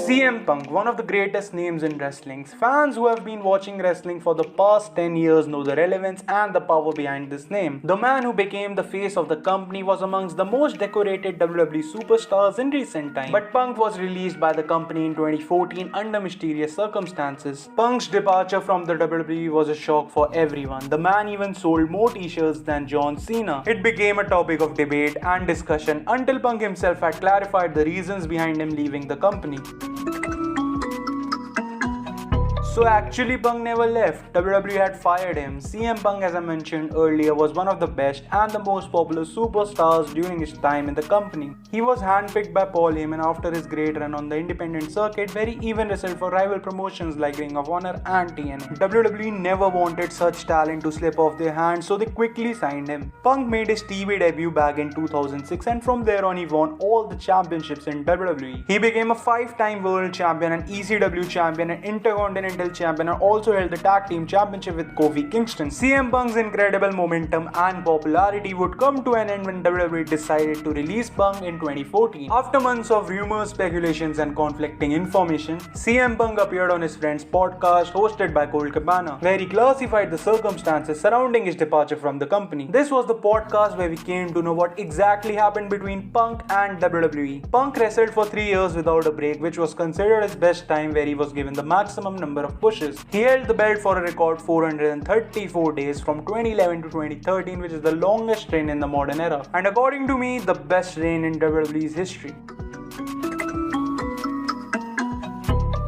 CM Punk, one of the greatest names in wrestling. Fans who have been watching wrestling for the past 10 years know the relevance and the power behind this name. The man who became the face of the company was amongst the most decorated WWE superstars in recent times. But Punk was released by the company in 2014 under mysterious circumstances. Punk's departure from the WWE was a shock for everyone. The man even sold more t-shirts than John Cena. It became a topic of debate and discussion until Punk himself had clarified the reasons behind him leaving the company. So actually Punk never left, WWE had fired him. CM Punk, as I mentioned earlier, was one of the best and the most popular superstars during his time in the company. He was handpicked by Paul Heyman after his great run on the independent circuit, where he even wrestled for rival promotions like Ring of Honor and TNA. WWE never wanted such talent to slip off their hands, so they quickly signed him. Punk made his TV debut back in 2006 and from there on he won all the championships in WWE. He became a 5-time world champion, an ECW champion, an Intercontinental champion, and also held the tag team championship with Kofi Kingston. CM Punk's incredible momentum and popularity would come to an end when WWE decided to release Punk in 2014. After months of rumors, speculations, and conflicting information, CM Punk appeared on his friend's podcast hosted by Colt Cabana, where he classified the circumstances surrounding his departure from the company. This was the podcast where we came to know what exactly happened between Punk and WWE. Punk wrestled for 3 years without a break, which was considered his best time, where he was given the maximum number of pushes. He held the belt for a record 434 days from 2011 to 2013, which is the longest reign in the modern era, and according to me, the best reign in WWE's history.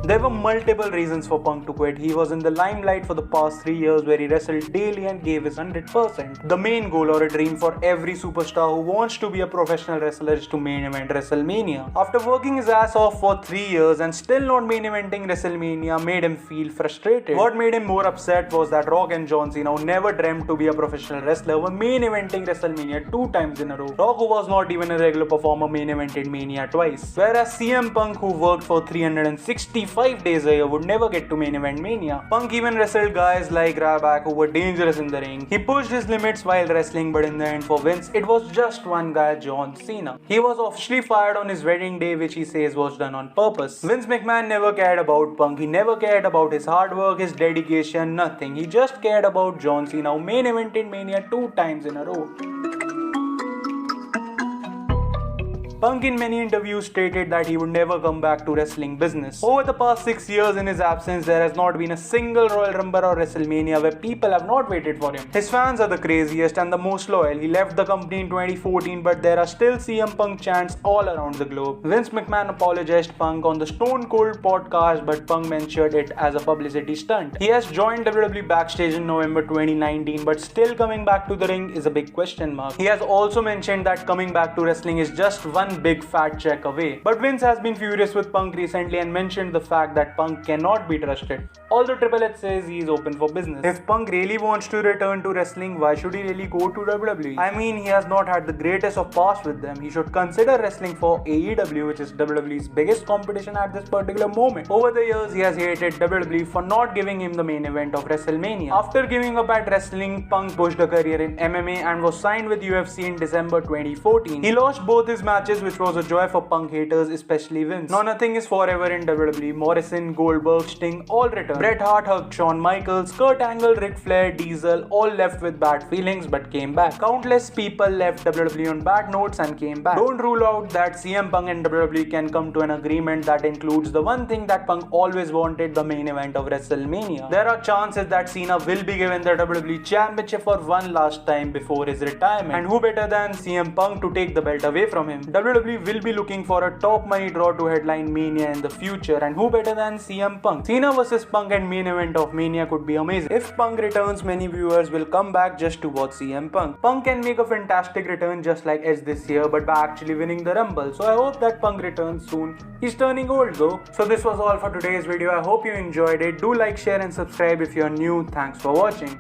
There were multiple reasons for Punk to quit. He was in the limelight for the past 3 years, where he wrestled daily and gave his 100%. The main goal or a dream for every superstar who wants to be a professional wrestler is to main event WrestleMania. After working his ass off for 3 years and still not main eventing WrestleMania made him feel frustrated. What made him more upset was that Rock and John Cena, who never dreamt to be a professional wrestler, were main eventing WrestleMania 2 times in a row. Rock, who was not even a regular performer, main evented Mania twice. Whereas CM Punk, who worked for 365 days a year, would never get to main event Mania. Punk even wrestled guys like Ryback, who were dangerous in the ring. He pushed his limits while wrestling, but in the end for Vince, it was just one guy, John Cena. He was officially fired on his wedding day, which he says was done on purpose. Vince McMahon never cared about Punk. He never cared about his hard work, his dedication, nothing. He just cared about John Cena, who main evented Mania 2 times in a row. Punk in many interviews stated that he would never come back to wrestling business. Over the past 6 years in his absence, there has not been a single Royal Rumble or WrestleMania where people have not waited for him. His fans are the craziest and the most loyal. He left the company in 2014, but there are still CM Punk chants all around the globe. Vince McMahon apologized Punk on the Stone Cold podcast, but Punk mentioned it as a publicity stunt. He has joined WWE backstage in November 2019, but still coming back to the ring is a big question mark. He has also mentioned that coming back to wrestling is just one big fat check away. But Vince has been furious with Punk recently and mentioned the fact that Punk cannot be trusted. Although Triple H says he is open for business. If Punk really wants to return to wrestling, why should he really go to WWE? I mean, he has not had the greatest of past with them. He should consider wrestling for AEW, which is WWE's biggest competition at this particular moment. Over the years, he has hated WWE for not giving him the main event of WrestleMania. After giving up at wrestling, Punk pushed a career in MMA and was signed with UFC in December 2014. He lost both his matches, which was a joy for Punk haters, especially Vince. Now nothing is forever in WWE. Morrison, Goldberg, Sting all returned. Bret Hart hugged Shawn Michaels, Kurt Angle, Ric Flair, Diesel all left with bad feelings but came back. Countless people left WWE on bad notes and came back. Don't rule out that CM Punk and WWE can come to an agreement that includes the one thing that Punk always wanted, the main event of WrestleMania. There are chances that Cena will be given the WWE Championship for one last time before his retirement. And who better than CM Punk to take the belt away from him? WWE will be looking for a top money draw to headline Mania in the future, and who better than CM Punk? Cena vs Punk and main event of Mania could be amazing. If Punk returns, many viewers will come back just to watch CM Punk. Punk can make a fantastic return just like Edge this year, but by actually winning the Rumble. So I hope that Punk returns soon. He's turning old though. So this was all for today's video. I hope you enjoyed it. Do like, share and subscribe if you're new. Thanks for watching.